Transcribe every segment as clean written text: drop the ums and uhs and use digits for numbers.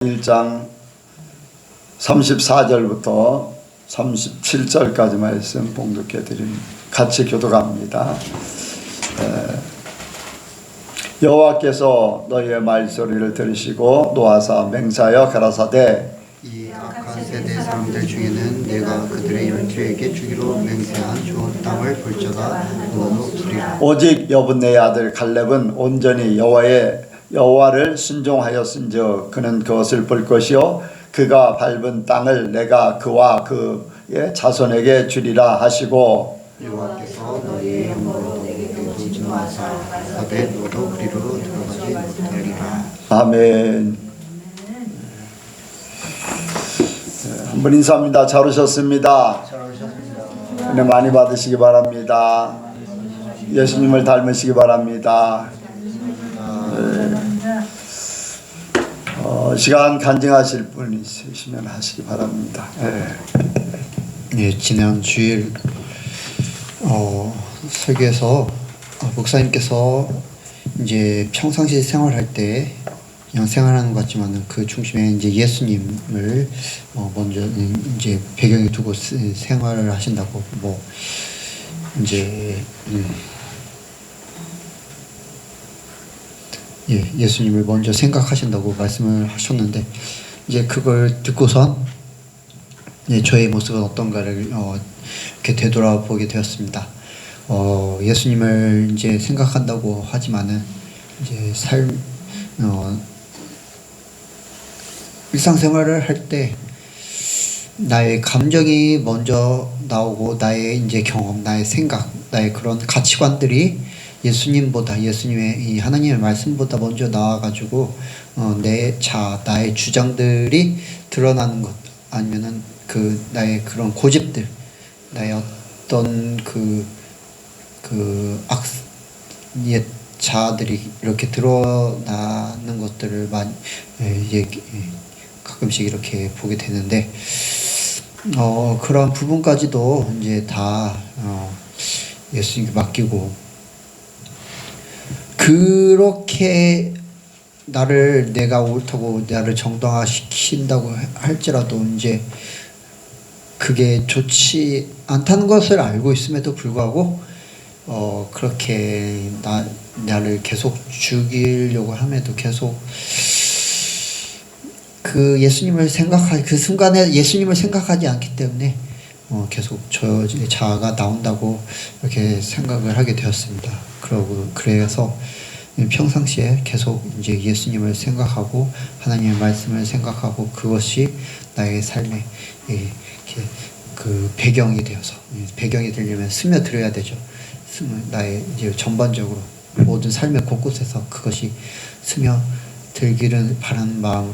1장 34절부터 37절까지 말씀 봉독해 드립니다. 같이 교독합니다. 여호와께서 너희의 말소리를 들으시고 노하사 맹세하여 가라사대 이 악한 세대 사람들 중에는 내가 그들의 열조에게 주기로 맹세한 좋은 땅을 볼지어다 너도 두리라. 오직 여분네의 아들 갈렙은 온전히 여호와를 순종하였은즉 그는 그것을 볼 것이요 그가 밟은 땅을 내가 그와 그의 자손에게 주리라 하시고 여호와께서 너희의 영광으로 내게도 증거하사 가되 너도 그리로 들어가지 못하리라. 아멘. 한번 인사합니다. 잘 오셨습니다. 은혜 많이 받으시기 바랍니다. 예수님을 닮으시기 바랍니다. 시간 간증하실 분 있으시면 하시기 바랍니다. 네, 지난 주일 설교에서 목사님께서 이제 평상시 생활할 때 그냥 생활하는 것 같지만은 그 중심에 이제 예수님을 먼저 이제 배경에 두고 생활을 하신다고 뭐 이제 예수님을 먼저 생각하신다고 말씀을 하셨는데 이제 그걸 듣고선 저의 모습은 어떤가를 이렇게 되돌아보게 되었습니다. 예수님을 이제 생각한다고 하지만은 이제 일상생활을 할 때 나의 감정이 먼저 나오고 나의 이제 경험, 나의 생각, 나의 그런 가치관들이 예수님보다 예수님의 이 하나님의 말씀보다 먼저 나와가지고 나의 주장들이 드러나는 것 아니면은 그 나의 그런 고집들, 나의 어떤 옛 자아들이 이렇게 드러나는 것들을 많이 가끔씩 이렇게 보게 되는데 그런 부분까지도 이제 다 예수님께 맡기고 그렇게 내가 옳다고 나를 정당화시킨다고 할지라도 이제 그게 좋지 않다는 것을 알고 있음에도 불구하고 그렇게 나를 계속 죽이려고 함에도 계속 그 예수님을 그 순간에 예수님을 생각하지 않기 때문에 계속 저 자아가 나온다고 이렇게 생각을 하게 되었습니다. 그래서 평상시에 계속 이제 예수님을 생각하고 하나님의 말씀을 생각하고 그것이 나의 삶의 그 배경이 되어서 배경이 되려면 스며들어야 되죠. 나의 이제 전반적으로 모든 삶의 곳곳에서 그것이 스며들기를 바라는 마음으로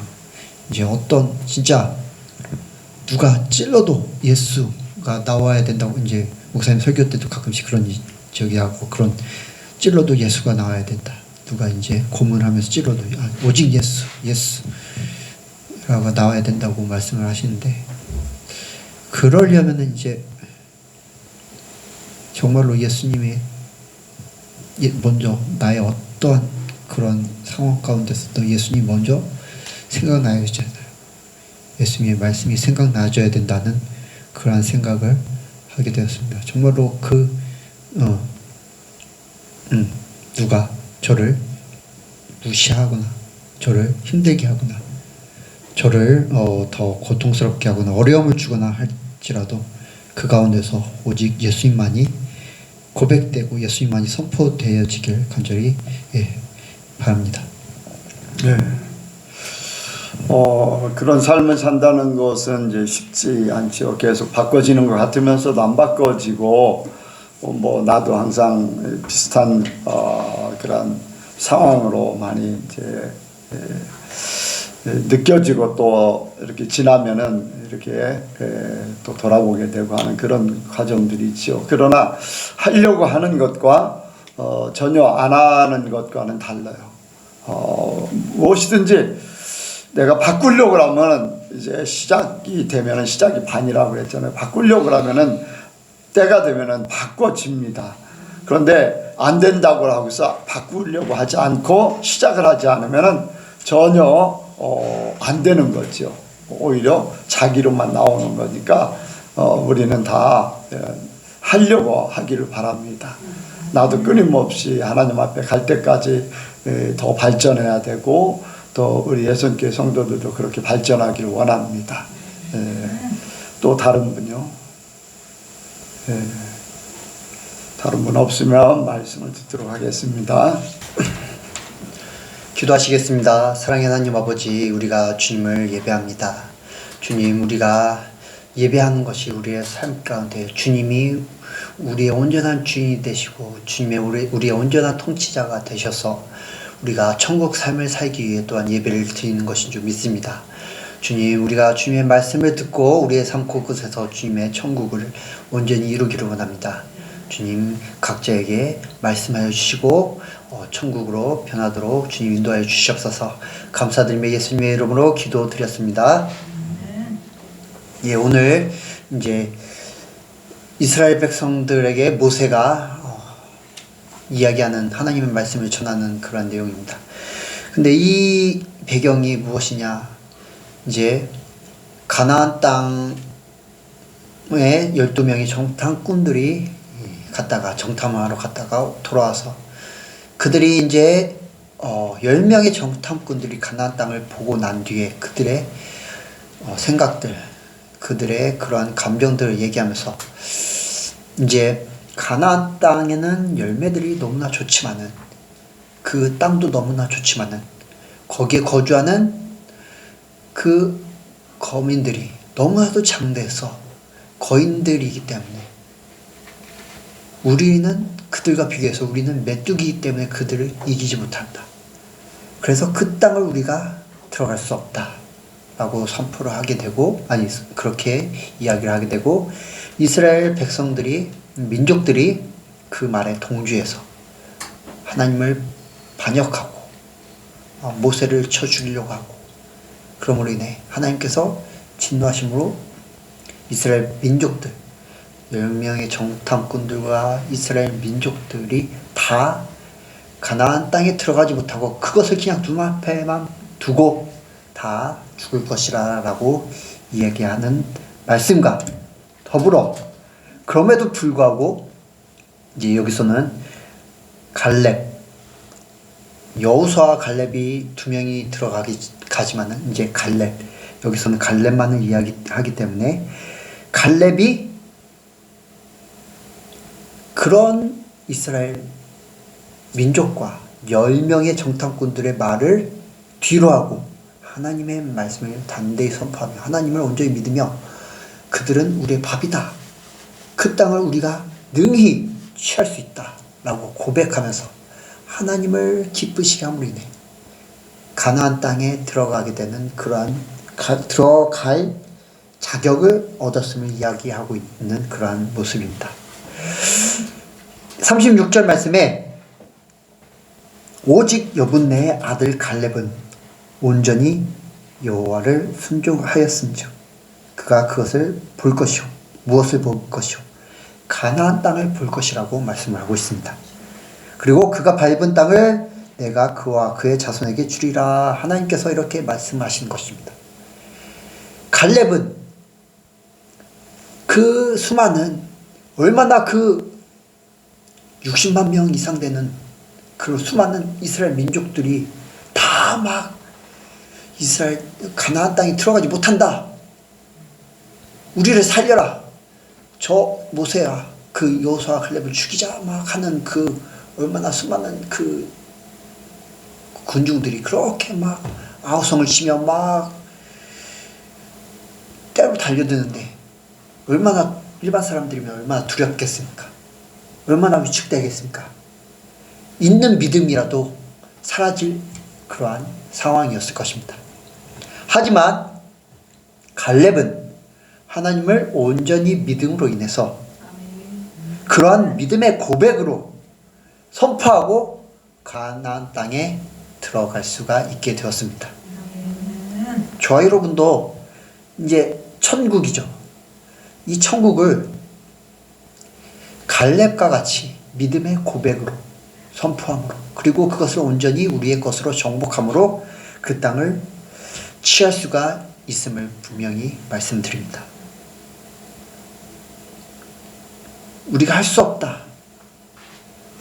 이제 어떤 진짜 누가 찔러도 예수가 나와야 된다고 이제 목사님 설교 때도 가끔씩 그런 하고 그런 찔러도 예수가 나와야 된다. 누가 이제 고문하면서 찔러도 오직 예수라고 나와야 된다고 말씀을 하시는데 그러려면은 이제 정말로 예수님이 먼저 나의 어떠한 그런 상황 가운데서도 예수님이 먼저 생각나야 되잖아요. 예수님의 말씀이 생각나줘야 된다는 그러한 생각을 하게 되었습니다. 정말로 누가 저를 무시하거나 저를 힘들게 하거나 저를 더 고통스럽게 하거나 어려움을 주거나 할지라도 그 가운데서 오직 예수님만이 고백되고 예수님만이 선포되어지길 간절히 바랍니다. 네. 그런 삶을 산다는 것은 이제 쉽지 않죠. 계속 바꿔지는 것 같으면서도 안 바꿔지고 나도 항상 비슷한 그런 상황으로 많이 이제 느껴지고 또 이렇게 지나면은 이렇게 또 돌아보게 되고 하는 그런 과정들이 있죠. 그러나 하려고 하는 것과 전혀 안 하는 것과는 달라요. 무엇이든지 내가 바꾸려고 하면 이제 시작이 되면은 시작이 반이라고 그랬잖아요. 바꾸려고 하면은 때가 되면은 바꿔집니다. 그런데 안 된다고 하고서 바꾸려고 하지 않고 시작을 하지 않으면은 전혀 안 되는 거죠. 오히려 자기로만 나오는 거니까 우리는 다 하려고 하기를 바랍니다. 나도 끊임없이 하나님 앞에 갈 때까지 더 발전해야 되고 또 우리 예선교회 성도들도 그렇게 발전하기를 원합니다. 또 다른 분요? 다른 분 없으면 말씀을 듣도록 하겠습니다. 기도하시겠습니다. 사랑의 하나님 아버지, 우리가 주님을 예배합니다. 주님, 우리가 예배하는 것이 우리의 삶 가운데 주님이 우리의 온전한 주인이 되시고 주님의 우리의 온전한 통치자가 되셔서 우리가 천국 삶을 살기 위해 또한 예배를 드리는 것인 줄 믿습니다. 주님, 우리가 주님의 말씀을 듣고 우리의 삶 곳곳에서 주님의 천국을 온전히 이루기를 원합니다. 주님, 각자에게 말씀하여 주시고 천국으로 변하도록 주님 인도하여 주시옵소서. 감사드리며 예수님의 이름으로 기도드렸습니다. 예, 오늘 이제 이스라엘 백성들에게 모세가 이야기하는 하나님의 말씀을 전하는 그런 내용입니다. 근데 이 배경이 무엇이냐? 이제 가나안 땅에 12명의 정탐꾼들이 갔다가 정탐하러 갔다가 돌아와서 그들이 이제 10명의 정탐꾼들이 가나안 땅을 보고 난 뒤에 그들의 생각들, 그들의 그러한 감정들을 얘기하면서 이제 가나안 땅에는 열매들이 너무나 좋지만은 그 땅도 너무나 좋지만은 거기에 거주하는 그 거민들이 너무나도 장대해서 거인들이기 때문에 우리는 그들과 비교해서 우리는 메뚜기이기 때문에 그들을 이기지 못한다. 그래서 그 땅을 우리가 들어갈 수 없다 라고 선포를 하게 되고, 아니 그렇게 이야기를 하게 되고, 이스라엘 백성들이, 민족들이 그 말에 동조해서 하나님을 반역하고 모세를 쳐 죽이려고 하고, 그러므로 인해 하나님께서 진노하심으로 이스라엘 민족들 10명의 정탐꾼들과 이스라엘 민족들이 다 가나안 땅에 들어가지 못하고 그것을 그냥 눈앞에만 두고 다 죽을 것이라 라고 이야기하는 말씀과 더불어, 그럼에도 불구하고 이제 여기서는 갈렙, 여호수아와 갈렙이 두 명이 가지만은 이제 갈렙, 여기서는 갈렙만을 이야기하기 때문에 갈렙이 그런 이스라엘 민족과 10명의 정탐꾼들의 말을 뒤로하고 하나님의 말씀을 단대히 선포하며 하나님을 온전히 믿으며 그들은 우리의 밥이다, 그 땅을 우리가 능히 취할 수 있다 라고 고백하면서 하나님을 기쁘시게 함으로 인해 가나안 땅에 들어가게 되는 그러한 들어갈 자격을 얻었음을 이야기하고 있는 그러한 모습입니다. 36절 말씀에 오직 여분네의 아들 갈렙은 온전히 여호와를 순종하였은즉 그가 그것을 볼 것이요, 무엇을 볼 것이요, 가나안 땅을 볼 것이라고 말씀을 하고 있습니다. 그리고 그가 밟은 땅을 내가 그와 그의 자손에게 주리라, 하나님께서 이렇게 말씀하신 것입니다. 갈렙은 그 수많은, 얼마나 그 60만 명 이상 되는 그 수많은 이스라엘 민족들이 다 막 이스라엘 가나안 땅에 들어가지 못한다, 우리를 살려라, 저 모세야 그 여호수아 갈렙을 죽이자 막 하는 그 얼마나 수많은 그 군중들이 그렇게 막 아우성을 치며 막 때로 달려드는데 얼마나 일반 사람들이면 얼마나 두렵겠습니까? 얼마나 위축되겠습니까? 있는 믿음이라도 사라질 그러한 상황이었을 것입니다. 하지만 갈렙은 하나님을 온전히 믿음으로 인해서 그러한 믿음의 고백으로 선포하고 가나안 땅에 들어갈 수가 있게 되었습니다. 저와 여러분도 이제 천국이죠. 이 천국을 갈렙과 같이 믿음의 고백으로 선포함으로, 그리고 그것을 온전히 우리의 것으로 정복함으로 그 땅을 취할 수가 있음을 분명히 말씀드립니다. 우리가 할 수 없다.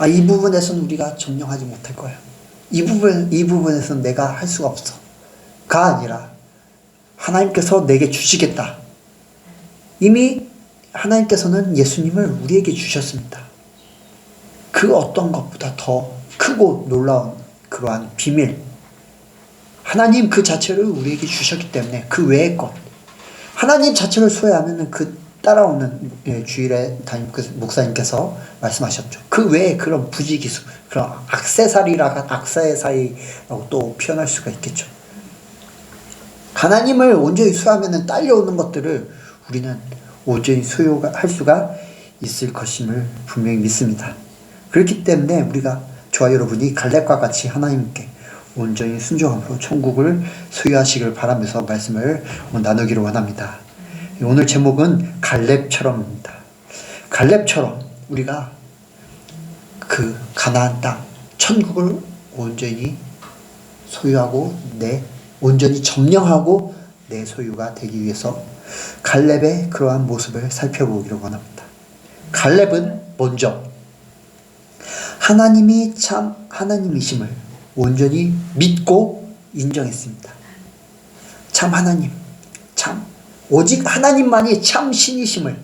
이 부분에서는 우리가 점령하지 못할 거야. 이 부분에서는 내가 할 수가 없어. 가 아니라 하나님께서 내게 주시겠다. 이미 하나님께서는 예수님을 우리에게 주셨습니다. 그 어떤 것보다 더 크고 놀라운 그러한 비밀, 하나님 그 자체를 우리에게 주셨기 때문에 그 외의 것, 하나님 자체를 소유하면 그 따라오는 주일에 담임 목사님께서 말씀하셨죠. 그 외에 그런 부지기수, 그런 악세사리라고 또 표현할 수가 있겠죠. 하나님을 온전히 소유하면 딸려오는 것들을 우리는 온전히 소유할 수가 있을 것임을 분명히 믿습니다. 그렇기 때문에 우리가 저와 여러분이 갈렙과 같이 하나님께 온전히 순종함으로 천국을 소유하시길 바라면서 말씀을 나누기를 원합니다. 오늘 제목은 갈렙처럼입니다. 갈렙처럼 우리가 그 가나안 땅, 천국을 온전히 소유하고 온전히 점령하고 내 소유가 되기 위해서 갈렙의 그러한 모습을 살펴보기를 원합니다. 갈렙은 먼저 하나님이 참 하나님이심을 온전히 믿고 인정했습니다. 참 하나님, 오직 하나님만이 참 신이심을,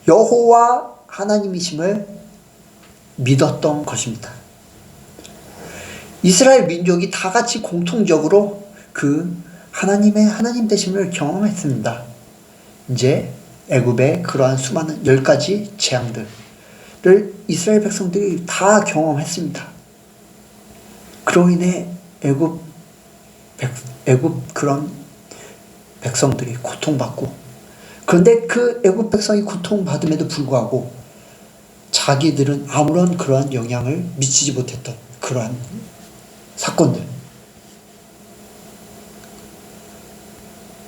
여호와 하나님이심을 믿었던 것입니다. 이스라엘 민족이 다 같이 공통적으로 그 하나님의 하나님 되심을 경험했습니다. 이제 애굽의 그러한 수많은 10가지 재앙들을 이스라엘 백성들이 다 경험했습니다. 그로 인해 애굽 그런 백성들이 고통받고, 그런데 그 애굽 백성이 고통받음에도 불구하고 자기들은 아무런 그러한 영향을 미치지 못했던 그러한 사건들,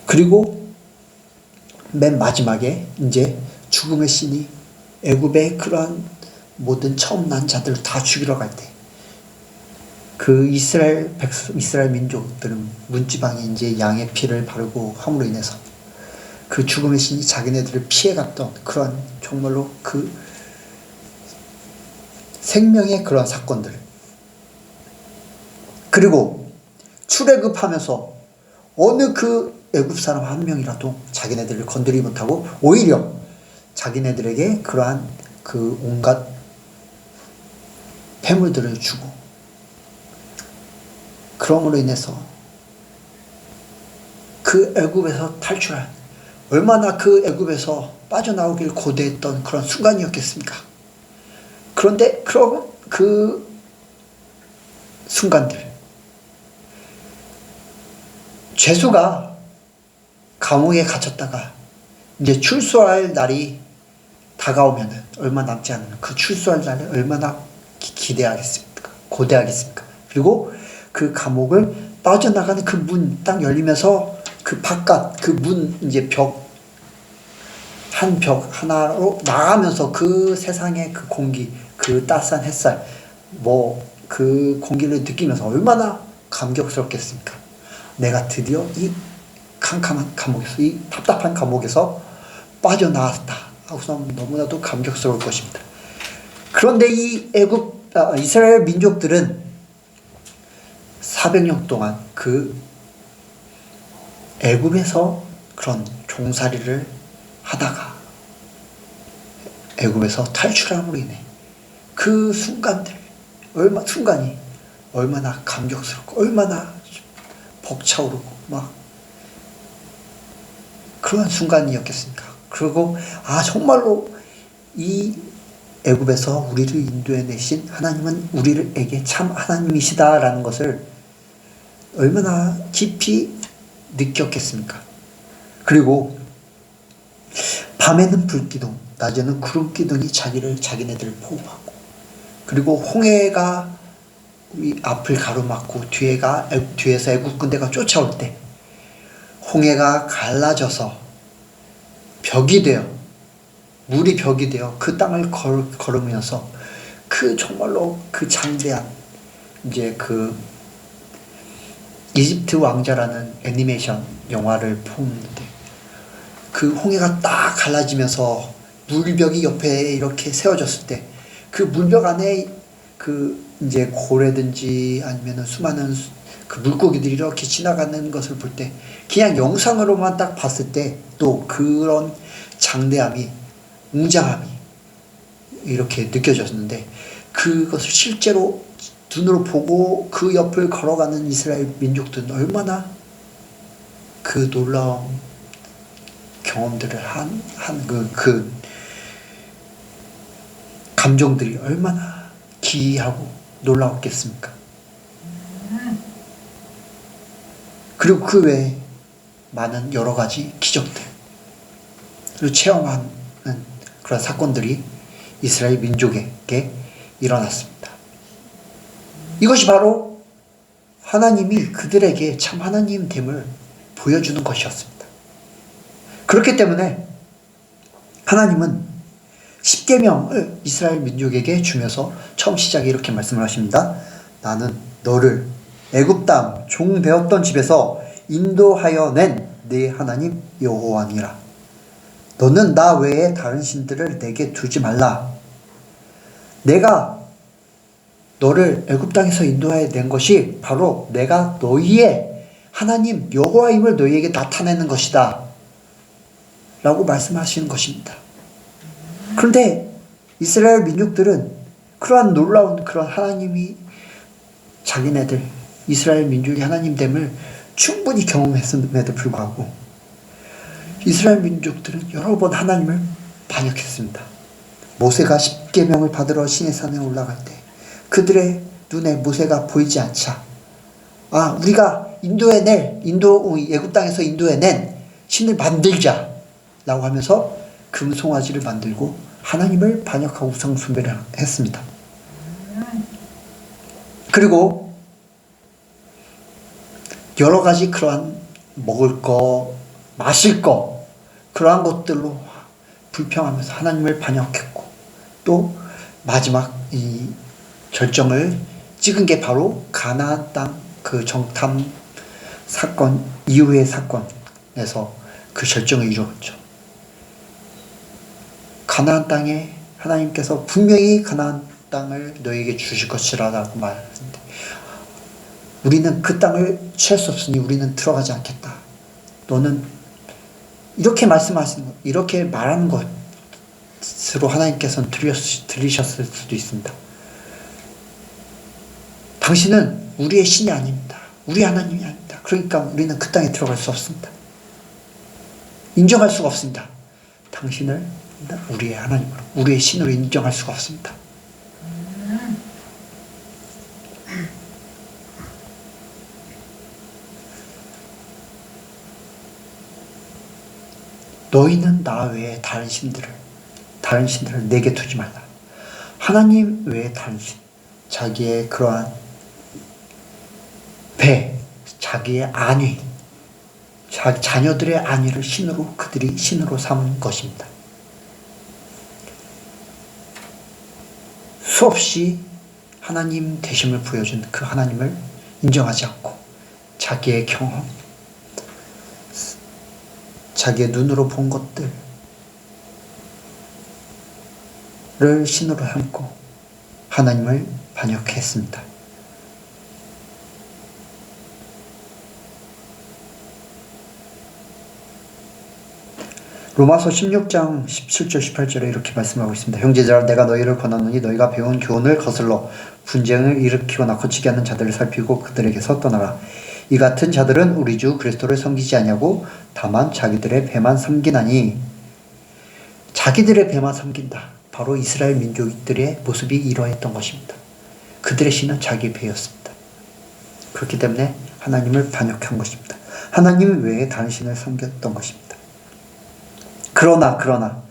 그리고 맨 마지막에 이제 죽음의 신이 애굽의 그러한 모든 처음 난 자들을 다 죽이러 갈 때 그 이스라엘 민족들은 문지방에 이제 양의 피를 바르고 함으로 인해서 그 죽음의 신이 자기네들을 피해갔던 그런 정말로 그 생명의 그런 사건들, 그리고 출애굽하면서 어느 그 애굽 사람 한 명이라도 자기네들을 건드리지 못하고 오히려 자기네들에게 그러한 그 온갖 폐물들을 주고, 그럼으로 인해서 그 애굽에서 탈출한, 얼마나 그 애굽에서 빠져나오길 고대했던 그런 순간이었겠습니까? 그런데 그 순간들, 죄수가 감옥에 gat혔다가 이제 출소할 날이 다가오면 얼마 남지 않으면 그 출소할 날을 얼마나 기대하겠습니까? 고대하겠습니까? 그리고 그 감옥을 빠져나가는 그 문 딱 열리면서 그 바깥 그 문 이제 벽 하나로 나가면서 그 세상의 그 공기, 그 따스한 햇살, 그 공기를 느끼면서 얼마나 감격스럽겠습니까? 내가 드디어 이 캄캄한 감옥에서, 이 답답한 감옥에서 빠져나왔다 하고서 너무나도 감격스러울 것입니다. 그런데 이 이스라엘 민족들은 400년 동안 그 애굽에서 그런 종살이를 하다가 애굽에서 탈출함으로 인해 그 순간이 얼마나 감격스럽고 얼마나 벅차오르고 막 그런 순간이었겠습니까? 그리고 정말로 이 애굽에서 우리를 인도해내신 하나님은 우리에게 참 하나님이시다라는 것을 얼마나 깊이 느꼈겠습니까? 그리고 밤에는 불기둥, 낮에는 구름기둥이 자기네들을 보호하고, 그리고 홍해가 앞을 가로막고 뒤에서 애굽 군대가 쫓아올 때 홍해가 갈라져서 물이 벽이 되어 그 땅을 걸으면서 그 정말로 그 장대한 이제 그 이집트 왕자라는 애니메이션 영화를 보는데 그 홍해가 딱 갈라지면서 물벽이 옆에 이렇게 세워졌을 때 그 물벽 안에 그 이제 고래든지 아니면은 수많은 그 물고기들이 이렇게 지나가는 것을 볼 때 그냥 영상으로만 딱 봤을 때 또 그런 장대함이, 웅장함이 이렇게 느껴졌는데 그것을 실제로 눈으로 보고 그 옆을 걸어가는 이스라엘 민족들은 얼마나 그 놀라운 경험들을 그 감정들이 얼마나 기이하고 놀라웠겠습니까? 그리고 그 외에 많은 여러 가지 기적들을 체험하는 그런 사건들이 이스라엘 민족에게 일어났습니다. 이것이 바로 하나님이 그들에게 참 하나님됨을 보여주는 것이었습니다. 그렇기 때문에 하나님은 십계명을 이스라엘 민족에게 주면서 처음 시작에 이렇게 말씀을 하십니다. 나는 너를 애굽 땅 종 배웠던 집에서 인도하여 낸 네 하나님 여호와니라. 너는 나 외에 다른 신들을 내게 두지 말라. 내가 너를 애굽 땅에서 인도하여 낸 것이 바로 내가 너희의 하나님 여호와임을 너희에게 나타내는 것이다 라고 말씀하시는 것입니다. 그런데 이스라엘 민족들은 그러한 놀라운 그런 하나님이 자기네들 이스라엘 민족의 하나님됨을 충분히 경험했음에도 불구하고 이스라엘 민족들은 여러 번 하나님을 반역했습니다. 모세가 십계명을 받으러 시내산에 올라갈 때 그들의 눈에 모세가 보이지 않자 우리가 애굽 땅에서 인도해낸 신을 만들자 라고 하면서 금송아지를 만들고 하나님을 반역하고 우상숭배를 했습니다. 그리고 여러 가지 그러한 먹을 거, 마실 거 그러한 것들로 불평하면서 하나님을 반역했고 또 마지막 이 결정을 찍은 게 바로 가나안 땅 그 정탐 사건 이후의 사건에서 그 결정을 이루었죠. 가나안 땅에 하나님께서 분명히 가나안 땅을 너에게 주실 것이라고 말하는데 우리는 그 땅을 취할 수 없으니 우리는 들어가지 않겠다. 너는 이렇게 말씀하시는 것, 이렇게 말하는 것으로 하나님께서는 들리셨을 수도 있습니다. 당신은 우리의 신이 아닙니다. 우리 하나님이 아닙니다. 그러니까 우리는 그 땅에 들어갈 수 없습니다. 인정할 수가 없습니다. 당신을 우리의 하나님으로, 우리의 신으로 인정할 수가 없습니다. 너희는 나 외에 다른 신들을 내게 두지 말라. 하나님 외에 다른 신, 자기의 그러한 자기의 안위, 자녀들의 안위를 그들이 신으로 삼은 것입니다. 수없이 하나님 되심을 보여준 그 하나님을 인정하지 않고 자기의 경험, 자기의 눈으로 본 것들을 신으로 삼고 하나님을 반역했습니다. 로마서 16장 17절 18절에 이렇게 말씀하고 있습니다. 형제들아 내가 너희를 권하노니 너희가 배운 교훈을 거슬러 분쟁을 일으키거나 거치게 하는 자들을 살피고 그들에게서 떠나라. 이 같은 자들은 우리 주 그리스도를 섬기지 아니하고 다만 자기들의 배만 섬기나니. 자기들의 배만 섬긴다. 바로 이스라엘 민족들의 모습이 이러했던 것입니다. 그들의 신은 자기 배였습니다. 그렇기 때문에 하나님을 반역한 것입니다. 하나님 외에 다른 신을 섬겼던 것입니다. 그러나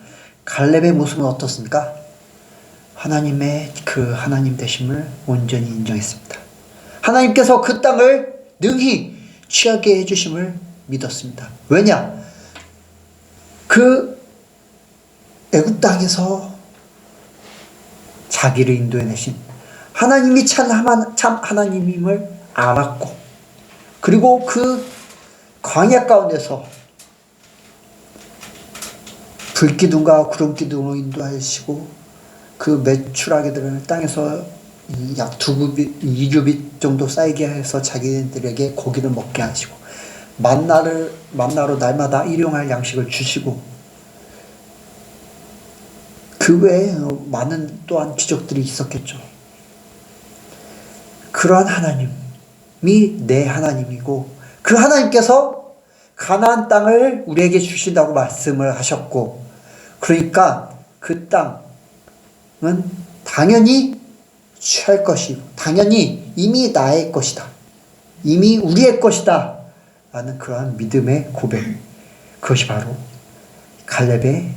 갈렙의 모습은 어떻습니까? 하나님의 그 하나님 되심을 온전히 인정했습니다. 하나님께서 그 땅을 능히 취하게 해주심을 믿었습니다. 왜냐? 그 애굽 땅에서 자기를 인도해내신 하나님이 참 하나님임을 알았고 그리고 그 광야 가운데서 불기둥과 구름기둥으로 인도하시고 그 메추라기들을 땅에서 약 2규빗 정도 쌓이게 해서 자기들에게 고기를 먹게 하시고 만나로 날마다 일용할 양식을 주시고 그 외에 많은 또한 기적들이 있었겠죠. 그러한 하나님이 내 하나님이고 그 하나님께서 가나안 땅을 우리에게 주신다고 말씀을 하셨고, 그러니까 그 땅은 당연히 취할 것이고 당연히 이미 나의 것이다, 이미 우리의 것이다 라는 그러한 믿음의 고백, 그것이 바로 갈렙의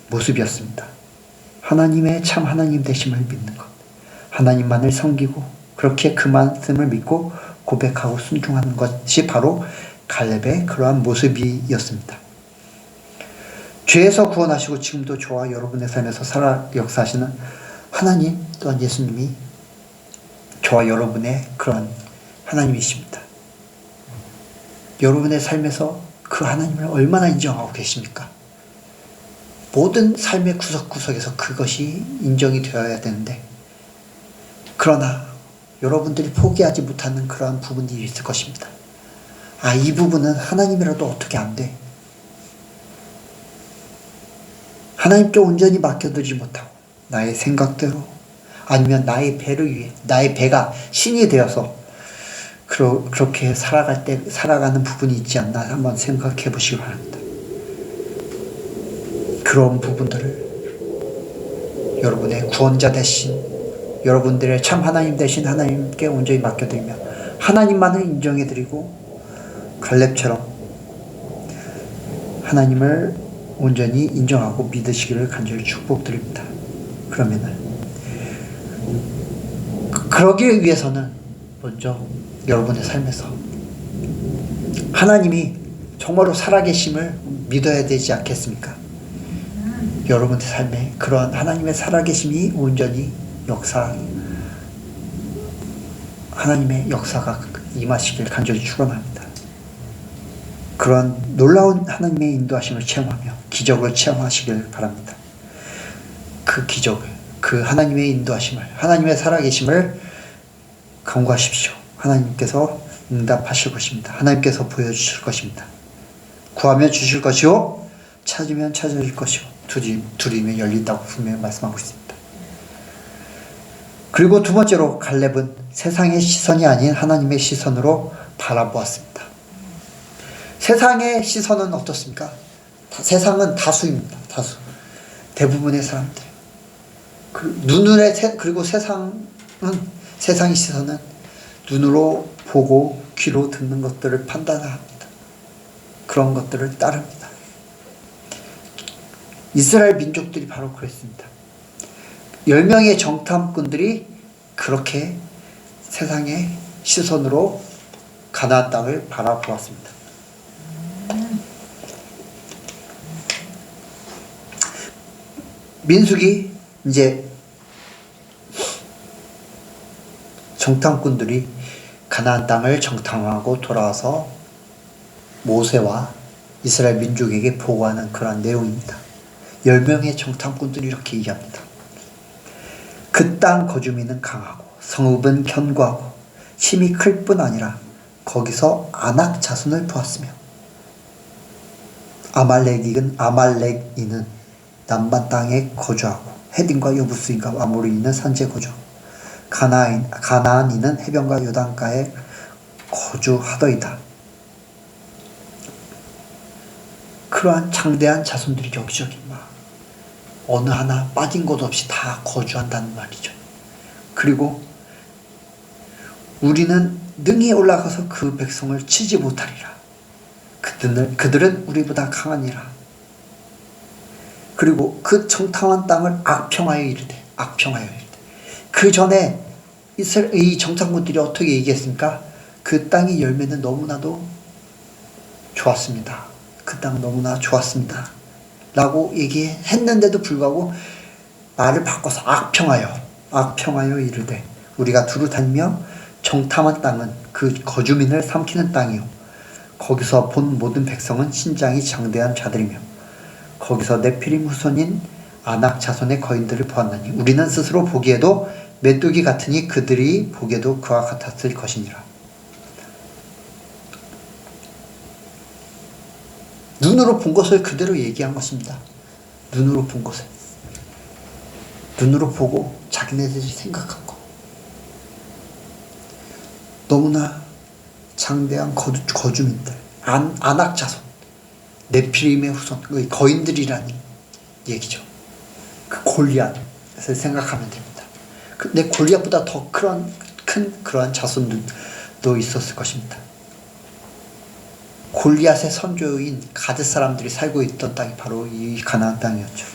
모습이었습니다. 하나님의 참 하나님 되심을 믿는 것, 하나님만을 섬기고 그렇게 그 말씀을 믿고 고백하고 순종하는 것이 바로 갈렙의 그러한 모습이었습니다. 죄에서 구원하시고 지금도 저와 여러분의 삶에서 살아 역사하시는 하나님 또한 예수님이 저와 여러분의 그런 하나님이십니다. 여러분의 삶에서 그 하나님을 얼마나 인정하고 계십니까? 모든 삶의 구석구석에서 그것이 인정이 되어야 되는데, 그러나 여러분들이 포기하지 못하는 그러한 부분이 있을 것입니다. 이 부분은 하나님이라도 어떻게 안 돼? 하나님께 온전히 맡겨두지 못하고 나의 생각대로 아니면 나의 배를 위해, 나의 배가 신이 되어서 그렇게 살아가는 부분이 있지 않나 한번 생각해 보시기 바랍니다. 그런 부분들을 여러분의 구원자 되신, 여러분들의 참 하나님 되신 하나님께 온전히 맡겨드리며 하나님만을 인정해드리고 갈렙처럼 하나님을 온전히 인정하고 믿으시기를 간절히 축복드립니다. 그러면은 그러기 위해서는 먼저 여러분의 삶에서 하나님이 정말로 살아계심을 믿어야 되지 않겠습니까? 여러분의 삶에 그러한 하나님의 살아계심이 온전히 하나님의 역사가 임하시길 간절히 축원합니다. 그런 놀라운 하나님의 인도하심을 체험하며 기적을 체험하시길 바랍니다. 그 기적을, 그 하나님의 인도하심을, 하나님의 살아계심을 간구하십시오. 하나님께서 응답하실 것입니다. 하나님께서 보여주실 것입니다. 구하면 주실 것이요 찾으면 찾아질 것이요 두드리면 열린다고 분명히 말씀하고 있습니다. 그리고 두 번째로 갈렙은 세상의 시선이 아닌 하나님의 시선으로 바라보았습니다. 세상의 시선은 어떻습니까? 세상은 다수입니다. 다수. 대부분의 사람들. 그리고 세상의 시선은 눈으로 보고 귀로 듣는 것들을 판단합니다. 그런 것들을 따릅니다. 이스라엘 민족들이 바로 그랬습니다. 10명의 정탐꾼들이 그렇게 세상의 시선으로 가나안 땅을 바라보았습니다. 민수기 이제 정탐꾼들이 가나안 땅을 정탐하고 돌아와서 모세와 이스라엘 민족에게 보고하는 그런 내용입니다. 10명의 정탐꾼들이 이렇게 얘기합니다. 그 땅 거주민은 강하고 성읍은 견고하고 힘이 클 뿐 아니라 거기서 아낙 자손을 보았으며 아말렉인은 남반 땅에 거주하고 헤딘과 여부스인과 아모리인은 산지에 거주하고 가나안인은 해변과 요단가에 거주하더이다. 그러한 장대한 자손들이 여기저기 어느 하나 빠진 곳 없이 다 거주한다는 말이죠. 그리고 우리는 능히 올라가서 그 백성을 치지 못하리라. 그들은 우리보다 강하니라. 그리고 그 정탐한 땅을 악평하여 이르되 그 전에 이 정탐꾼들이 어떻게 얘기했습니까? 그 땅의 열매는 너무나도 좋았습니다. 그 땅 너무나 좋았습니다 라고 얘기했는데도 불구하고 말을 바꿔서 악평하여 이르되 우리가 두루 다니며 정탐한 땅은 그 그 거주민을 삼키는 땅이요 거기서 본 모든 백성은 신장이 장대한 자들이며 거기서 네피림 후손인 아낙 자손의 거인들을 보았나니 우리는 스스로 보기에도 메뚜기 같으니 그들이 보기에도 그와 같았을 것이니라. 눈으로 본 것을 그대로 얘기한 것입니다. 눈으로 본 것을. 눈으로 보고 자기네들이 생각한 거. 너무나 장대한 거주민들, 아낙 자손, 네피림의 후손, 거인들이라는 얘기죠. 그 골리앗을 생각하면 됩니다. 근데 골리앗보다 더 큰 그러한 자손들도 있었을 것입니다. 골리앗의 선조인 가드 사람들이 살고 있던 땅이 바로 이 가나안 땅이었죠.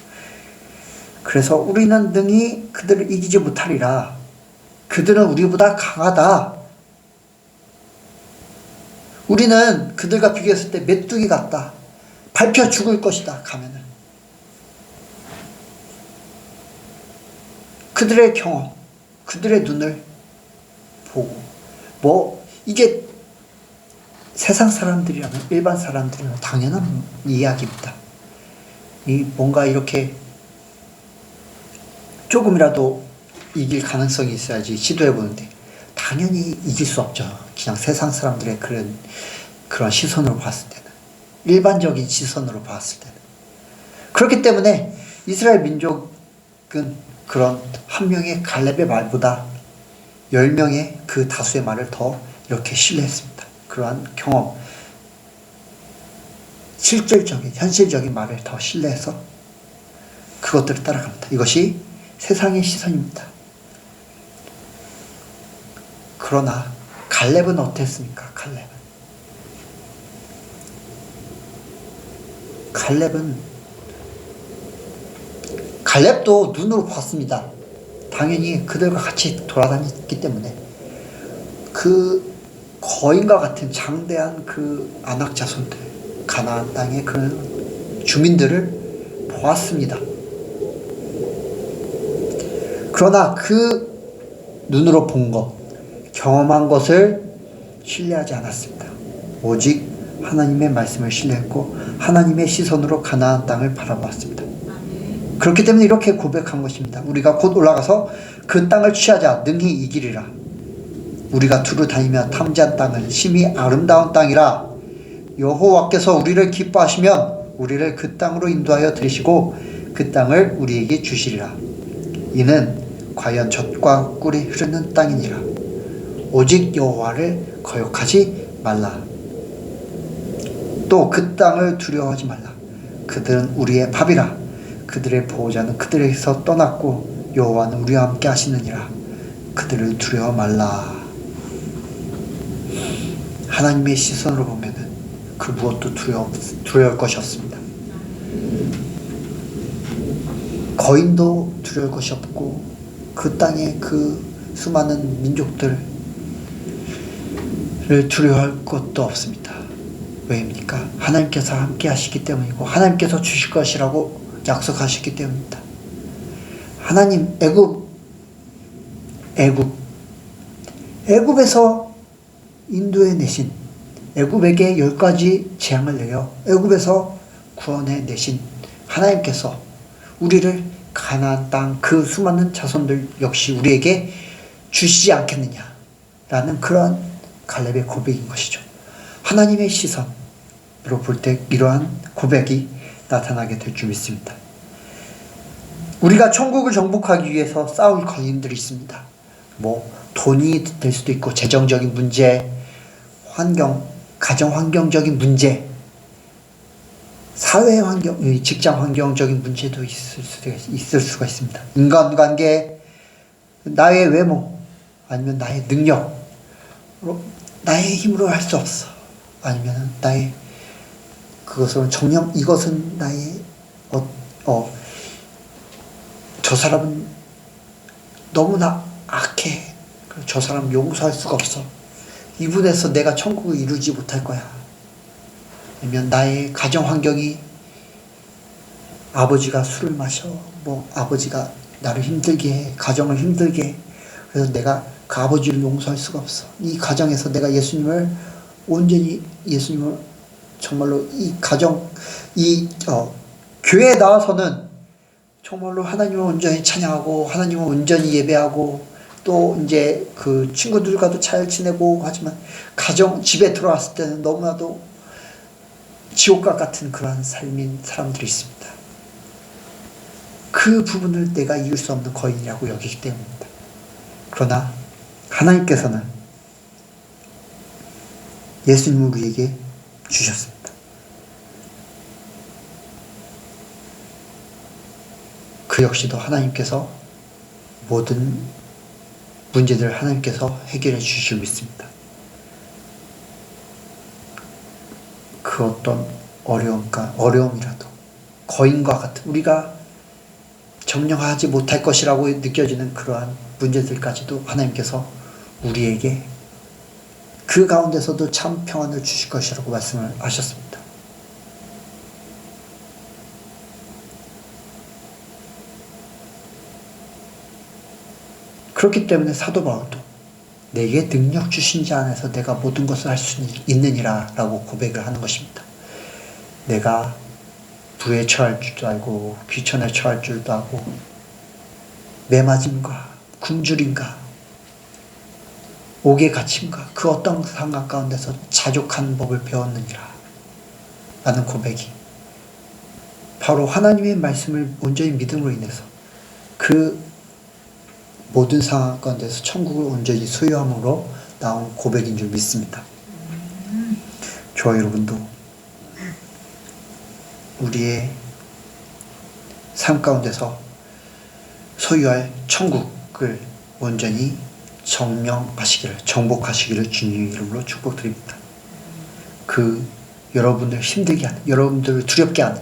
그래서 우리는 능히 그들을 이기지 못하리라. 그들은 우리보다 강하다. 우리는 그들과 비교했을 때 메뚜기 같다. 밟혀 죽을 것이다. 가면은. 그들의 경험, 그들의 눈을 보고 이게 세상 사람들이라면 일반 사람들이라면 당연한 이야기입니다. 뭔가 이렇게 조금이라도 이길 가능성이 있어야지 시도해보는데 당연히 이길 수 없죠. 그냥 세상 사람들의 그런 시선으로 봤을 때는, 일반적인 시선으로 봤을 때는. 그렇기 때문에 이스라엘 민족은 그런 한 명의 갈렙의 말보다 10명의 그 다수의 말을 더 이렇게 신뢰했습니다. 그러한 경험, 실질적인 현실적인 말을 더 신뢰해서 그것들을 따라갑니다. 이것이 세상의 시선입니다. 그러나 갈렙은 어땠습니까? 갈렙도 눈으로 봤습니다. 당연히 그들과 같이 돌아다녔기 때문에 그 거인과 같은 장대한 그 아낙 자손들, 가나안 땅의 그 주민들을 보았습니다. 그러나 그 눈으로 본 것, 경험한 것을 신뢰하지 않았습니다. 오직 하나님의 말씀을 신뢰했고 하나님의 시선으로 가나안 땅을 바라보았습니다. 그렇기 때문에 이렇게 고백한 것입니다. 우리가 곧 올라가서 그 땅을 취하자. 능히 이기리라. 우리가 두루 다니며 탐지한 땅은 심히 아름다운 땅이라. 여호와께서 우리를 기뻐하시면 우리를 그 땅으로 인도하여 들이시고 그 땅을 우리에게 주시리라. 이는 과연 젖과 꿀이 흐르는 땅이니라. 오직 여호와를 거역하지 말라. 또 그 땅을 두려워하지 말라. 그들은 우리의 밥이라. 그들의 보호자는 그들에게서 떠났고 여호와는 우리와 함께 하시느니라. 그들을 두려워 말라. 하나님의 시선으로 보면은 그 무엇도 두려울 것이 없습니다. 거인도 두려울 것이 없고 그 땅의 그 수많은 민족들을 두려워할 것도 없습니다. 왜입니까? 하나님께서 함께 하시기 때문이고 하나님께서 주실 것이라고 약속하셨기 때문입니다. 하나님 애굽에서 인도해 내신, 애굽에게 10가지 재앙을 내려 애굽에서 구원해 내신 하나님께서 우리를 가나안 땅 그 수많은 자손들 역시 우리에게 주시지 않겠느냐라는 그런 갈렙의 고백인 것이죠. 하나님의 시선으로 볼 때 이러한 고백이 나타나게 될 줄 믿습니다. 우리가 천국을 정복하기 위해서 싸울 거인들이 있습니다. 돈이 될 수도 있고 재정적인 문제, 가정 환경적인 문제, 사회 환경, 직장 환경적인 문제도 있을 수가 있습니다. 인간관계, 나의 외모, 아니면 나의 능력, 나의 힘으로 할 수 없어. 아니면 나의 그것은 정령, 이것은 나의 저 사람은 너무나 악해. 저 사람 용서할 수가 없어. 이분에서 내가 천국을 이루지 못할 거야. 아니면 나의 가정 환경이 아버지가 술을 마셔. 아버지가 나를 힘들게 해. 가정을 힘들게 해. 그래서 내가 그 아버지를 용서할 수가 없어. 이 가정에서 내가 온전히 예수님을 정말로 이 가정, 교회에 나와서는 정말로 하나님을 온전히 찬양하고 하나님을 온전히 예배하고 또 이제 그 친구들과도 잘 지내고 하지만 집에 들어왔을 때는 너무나도 지옥과 같은 그러한 삶인 사람들이 있습니다. 그 부분을 내가 이길 수 없는 거인이라고 여기기 때문입니다. 그러나 하나님께서는 예수님을 우리에게 주셨습니다. 그 역시도 하나님께서 모든 문제들을 하나님께서 해결해 주시고 있습니다. 그 어떤 어려움이라도 거인과 같은 우리가 정령하지 못할 것이라고 느껴지는 그러한 문제들까지도 하나님께서 우리에게 그 가운데서도 참 평안을 주실 것이라고 말씀을 하셨습니다. 그렇기 때문에 사도 바울도 내게 능력 주신 자 안에서 내가 모든 것을 할 수 있느니라 라고 고백을 하는 것입니다. 내가 불에 처할 줄도 알고 귀천에 처할 줄도 알고 매맞음과 굶주림과 옥에 갇힘과 그 어떤 상황 가운데서 자족하는 법을 배웠느니라 라는 고백이 바로 하나님의 말씀을 온전히 믿음으로 인해서 그 모든 상황 가운데서 천국을 온전히 소유함으로 나온 고백인 줄 믿습니다. 저와 여러분도 우리의 삶 가운데서 소유할 천국을 온전히 정복하시기를 주님의 이름으로 축복드립니다. 그 여러분을 힘들게 하는, 여러분들을 두렵게 하는,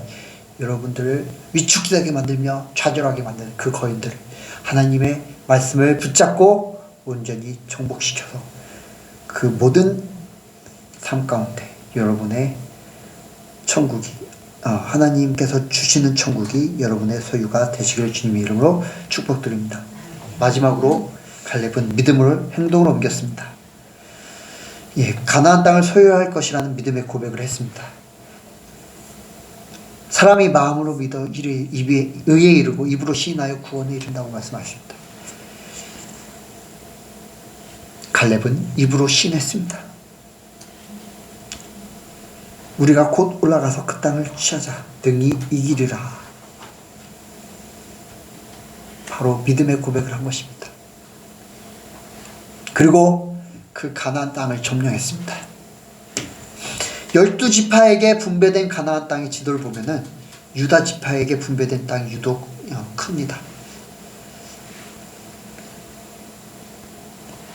여러분들을 위축되게 만들며 좌절하게 만드는 그 거인들을 하나님의 말씀을 붙잡고 온전히 정복시켜서 그 모든 삶 가운데 여러분의 천국이 하나님께서 주시는 천국이 여러분의 소유가 되시길 주님의 이름으로 축복드립니다. 마지막으로 갈렙은 믿음을 행동으로 옮겼습니다. 가나안 땅을 소유할 것이라는 믿음의 고백을 했습니다. 사람이 마음으로 믿어 의에 이르고 입으로 시인하여 구원에 이른다고 말씀하십니다. 갈렙은 입으로 시인했습니다. 우리가 곧 올라가서 그 땅을 취하자. 등이 이기리라. 바로 믿음의 고백을 한 것입니다. 그리고 그 가나안 땅을 점령했습니다. 12지파에게 분배된 가나안 땅의 지도를 보면은 유다 지파에게 분배된 땅이 유독 큽니다.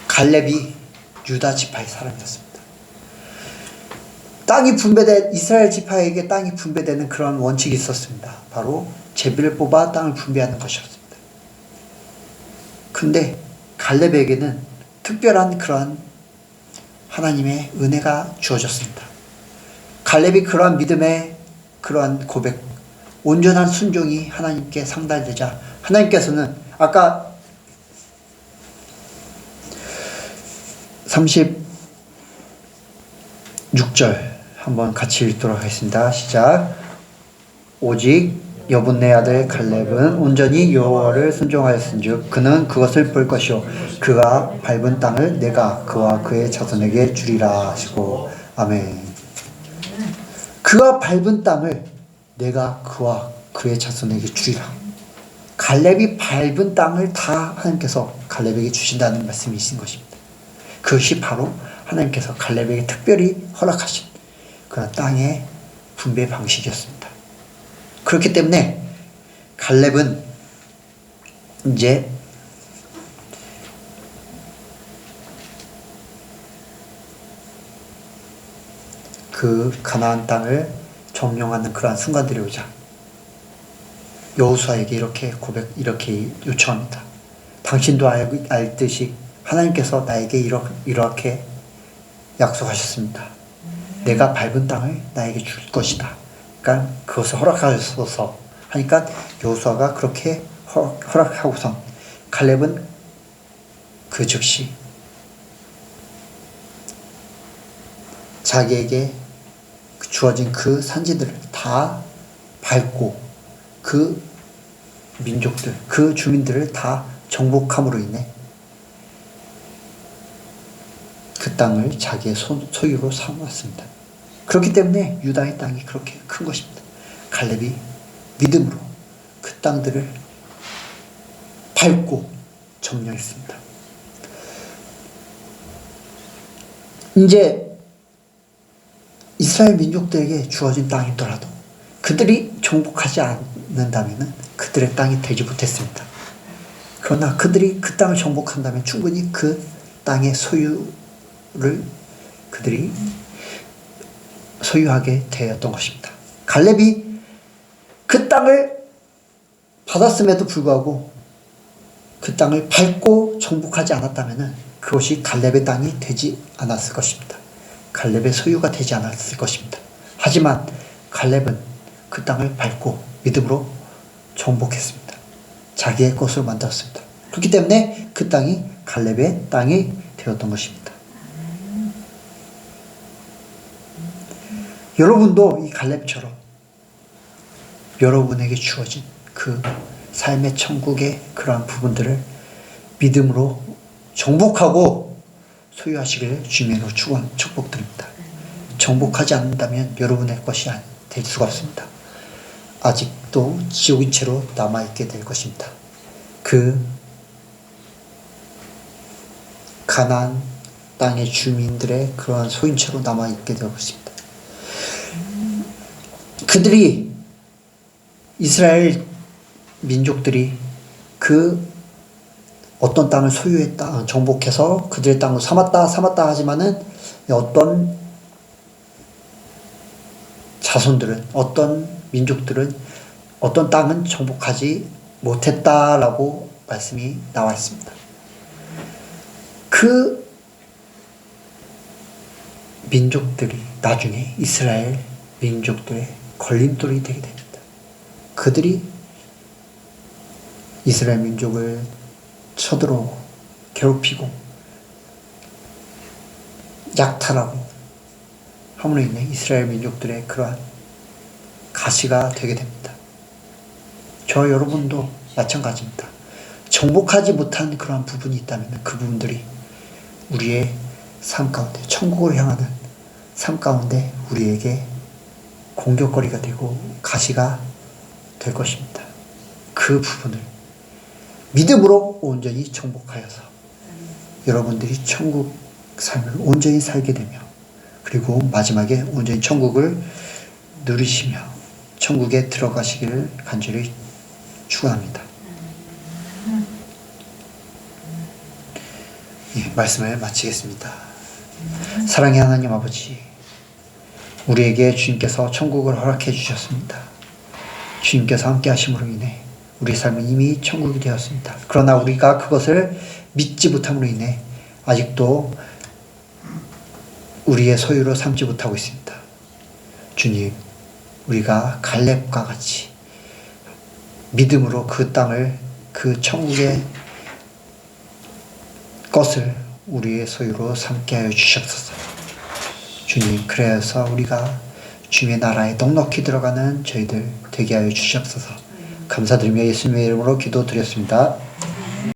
갈렙이 유다 지파의 사람이었습니다. 이스라엘 지파에게 땅이 분배되는 그런 원칙이 있었습니다. 바로 제비를 뽑아 땅을 분배하는 것이었습니다. 근데 갈렙에게는 특별한 그런 하나님의 은혜가 주어졌습니다. 갈렙이 그러한 믿음의 그러한 고백, 온전한 순종이 하나님께 상달되자 하나님께서는 아까 36절 한번 같이 읽도록 하겠습니다. 시작. 오직 여분네 아들 갈렙은 온전히 여호와를 순종하였은즉 그는 그것을 볼 것이요 그가 밟은 땅을 내가 그와 그의 자손에게 주리라 하시고 아멘. 그가 밟은 땅을 내가 그와 그의 자손에게 주리라. 갈렙이 밟은 땅을 다 하나님께서 갈렙에게 주신다는 말씀이신 것입니다. 그것이 바로 하나님께서 갈렙에게 특별히 허락하신 그런 땅의 분배 방식이었습니다. 그렇기 때문에 갈렙은 이제 그 가나안 땅을 점령하는 그러한 순간들이 오자 여호수아에게 이렇게 요청합니다. 당신도 알듯이 하나님께서 나에게 이렇게 약속하셨습니다. 내가 밟은 땅을 나에게 줄 것이다. 그러니까 그것을 허락하셔서 하니까 여호수아가 그렇게 허락하고선 갈렙은 그 즉시 자기에게 주어진 그 산지들을 다 밟고 그 민족들, 그 주민들을 다 정복함으로 인해 그 땅을 자기의 소유로 삼았습니다. 그렇기 때문에 유다의 땅이 그렇게 큰 것입니다. 갈렙이 믿음으로 그 땅들을 밟고 점령했습니다. 이제 이스라엘 민족들에게 주어진 땅이더라도 그들이 정복하지 않는다면 그들의 땅이 되지 못했습니다. 그러나 그들이 그 땅을 정복한다면 충분히 그 땅의 소유를 그들이 소유하게 되었던 것입니다. 갈렙이 그 땅을 받았음에도 불구하고 그 땅을 밟고 정복하지 않았다면 그것이 갈렙의 땅이 되지 않았을 것입니다. 갈렙의 소유가 되지 않았을 것입니다. 하지만 갈렙은 그 땅을 밟고 믿음으로 정복했습니다. 자기의 것으로 만들었습니다. 그렇기 때문에 그 땅이 갈렙의 땅이 되었던 것입니다. 여러분도 이 갈렙처럼 여러분에게 주어진 그 삶의 천국의 그러한 부분들을 믿음으로 정복하고 소유하시기를 주님으로 축복드립니다. 정복하지 않는다면 여러분의 것이 될 수가 없습니다. 아직도 지옥인 채로 남아있게 될 것입니다. 그 가나안 땅의 주민들의 그러한 소유인채로 남아있게 될 것입니다. 그들이 이스라엘 민족들이 그 어떤 땅을 소유했다, 정복해서 그들의 땅으로 삼았다 하지만은 어떤 자손들은, 어떤 민족들은 어떤 땅은 정복하지 못했다라고 말씀이 나와 있습니다. 그 민족들이 나중에 이스라엘 민족들의 걸림돌이 되게 됩니다. 그들이 이스라엘 민족을 쳐들어오고 괴롭히고 약탈하고 함으로 인해 이스라엘 민족들의 그러한 가시가 되게 됩니다. 저 여러분도 마찬가지입니다. 정복하지 못한 그러한 부분이 있다면 그 부분들이 우리의 삶 가운데, 천국을 향하는 삶 가운데 우리에게 공격거리가 되고 가시가 될 것입니다. 그 부분을 믿음으로 온전히 정복하여서 여러분들이 천국 삶을 온전히 살게 되며 그리고 마지막에 온전히 천국을 누리시며 천국에 들어가시기를 간절히 축원합니다. 예, 말씀을 마치겠습니다. 사랑의 하나님 아버지, 우리에게 주님께서 천국을 허락해 주셨습니다. 주님께서 함께 하심으로 인해 우리 삶은 이미 천국이 되었습니다. 그러나 우리가 그것을 믿지 못함으로 인해 아직도 우리의 소유로 삼지 못하고 있습니다. 주님, 우리가 갈렙과 같이 믿음으로 그 땅을, 그 천국의 것을 우리의 소유로 삼게 하여 주시옵소서. 주님, 그래서 우리가 주님의 나라에 넉넉히 들어가는 저희들 되게 하여 주시옵소서. 감사드리며 예수님의 이름으로 기도드렸습니다.